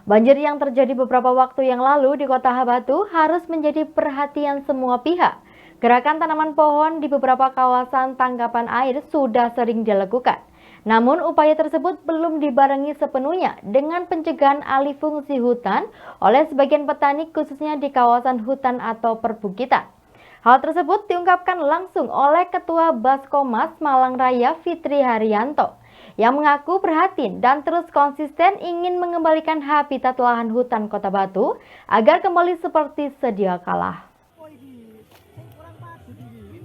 Banjir yang terjadi beberapa waktu yang lalu di Kota Batu harus menjadi perhatian semua pihak. Gerakan tanaman pohon di beberapa kawasan tangkapan air sudah sering dilakukan. Namun upaya tersebut belum dibarengi sepenuhnya dengan pencegahan alih fungsi hutan oleh sebagian petani khususnya di kawasan hutan atau perbukitan. Hal tersebut diungkapkan langsung oleh Ketua Baskomas Malang Raya Fitri Haryanto yang mengaku prihatin dan terus konsisten ingin mengembalikan habitat lahan hutan Kota Batu agar kembali seperti sedia kala.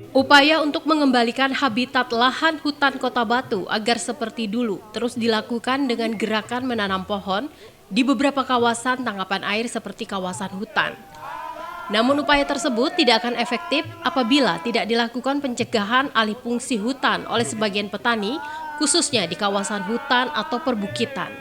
Upaya untuk mengembalikan habitat lahan hutan Kota Batu agar seperti dulu terus dilakukan dengan gerakan menanam pohon di beberapa kawasan tangkapan air seperti kawasan hutan. Namun upaya tersebut tidak akan efektif apabila tidak dilakukan pencegahan alih fungsi hutan oleh sebagian petani, khususnya di kawasan hutan atau perbukitan.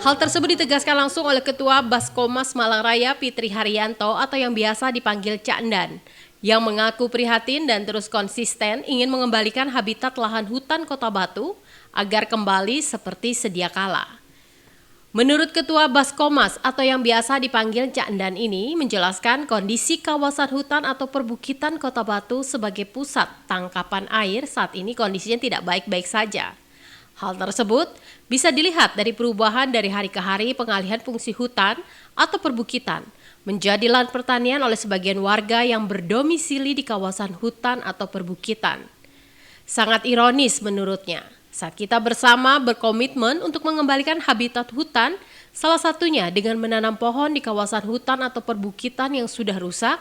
Hal tersebut ditegaskan langsung oleh Ketua Baskomas Malang Raya Fitri Haryanto atau yang biasa dipanggil Cak Endan, yang mengaku prihatin dan terus konsisten ingin mengembalikan habitat lahan hutan Kota Batu agar kembali seperti sedia kala. Menurut Ketua Baskomas atau yang biasa dipanggil Cak Endan ini menjelaskan kondisi kawasan hutan atau perbukitan Kota Batu sebagai pusat tangkapan air saat ini kondisinya tidak baik-baik saja. Hal tersebut bisa dilihat dari perubahan dari hari ke hari pengalihan fungsi hutan atau perbukitan menjadi lahan pertanian oleh sebagian warga yang berdomisili di kawasan hutan atau perbukitan. Sangat ironis menurutnya, saat kita bersama berkomitmen untuk mengembalikan habitat hutan, salah satunya dengan menanam pohon di kawasan hutan atau perbukitan yang sudah rusak,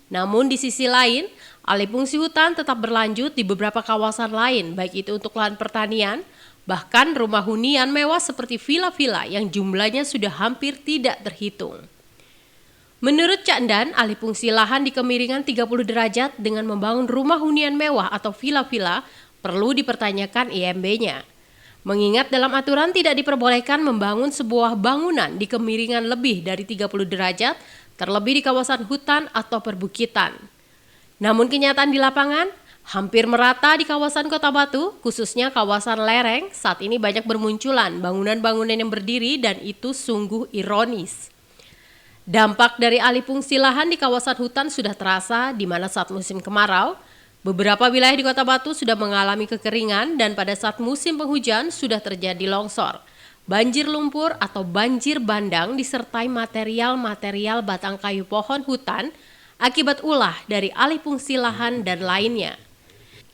namun di sisi lain, alih fungsi hutan tetap berlanjut di beberapa kawasan lain, baik itu untuk lahan pertanian, bahkan rumah hunian mewah seperti villa-villa yang jumlahnya sudah hampir tidak terhitung. Menurut Cak Endan, alih fungsi lahan di kemiringan 30 derajat dengan membangun rumah hunian mewah atau villa-villa perlu dipertanyakan IMB-nya. Mengingat dalam aturan tidak diperbolehkan membangun sebuah bangunan di kemiringan lebih dari 30 derajat, terlebih di kawasan hutan atau perbukitan. Namun kenyataan di lapangan, hampir merata di kawasan Kota Batu, khususnya kawasan lereng, saat ini banyak bermunculan bangunan-bangunan yang berdiri dan itu sungguh ironis. Dampak dari alih fungsi lahan di kawasan hutan sudah terasa di mana saat musim kemarau, beberapa wilayah di Kota Batu sudah mengalami kekeringan dan pada saat musim penghujan sudah terjadi longsor, banjir lumpur atau banjir bandang disertai material-material batang kayu pohon hutan akibat ulah dari alih fungsi lahan dan lainnya.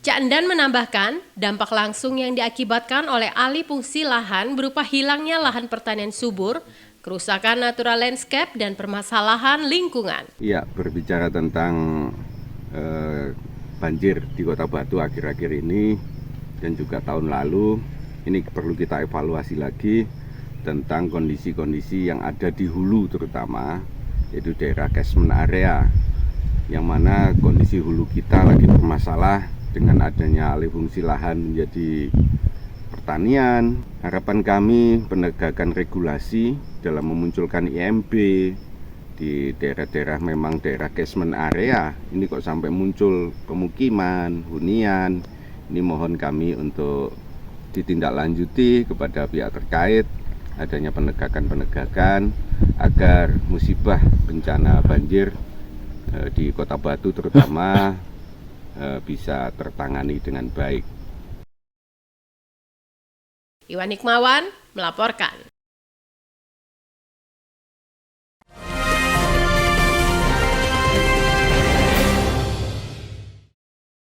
Cak Endan menambahkan, dampak langsung yang diakibatkan oleh alih fungsi lahan berupa hilangnya lahan pertanian subur, kerusakan natural landscape, dan permasalahan lingkungan. Ya, berbicara tentang banjir di Kota Batu akhir-akhir ini dan juga tahun lalu, ini perlu kita evaluasi lagi tentang kondisi-kondisi yang ada di hulu terutama, yaitu daerah catchment area, yang mana kondisi hulu kita lagi bermasalah dengan adanya alih fungsi lahan menjadi pertanian. Harapan kami penegakan regulasi dalam memunculkan IMB di daerah-daerah memang daerah catchment area. Ini kok sampai muncul pemukiman, hunian. Ini mohon kami untuk ditindaklanjuti kepada pihak terkait, adanya penegakan-penegakan agar musibah bencana banjir di Kota Batu terutama bisa tertangani dengan baik. Iwan Hikmawan melaporkan.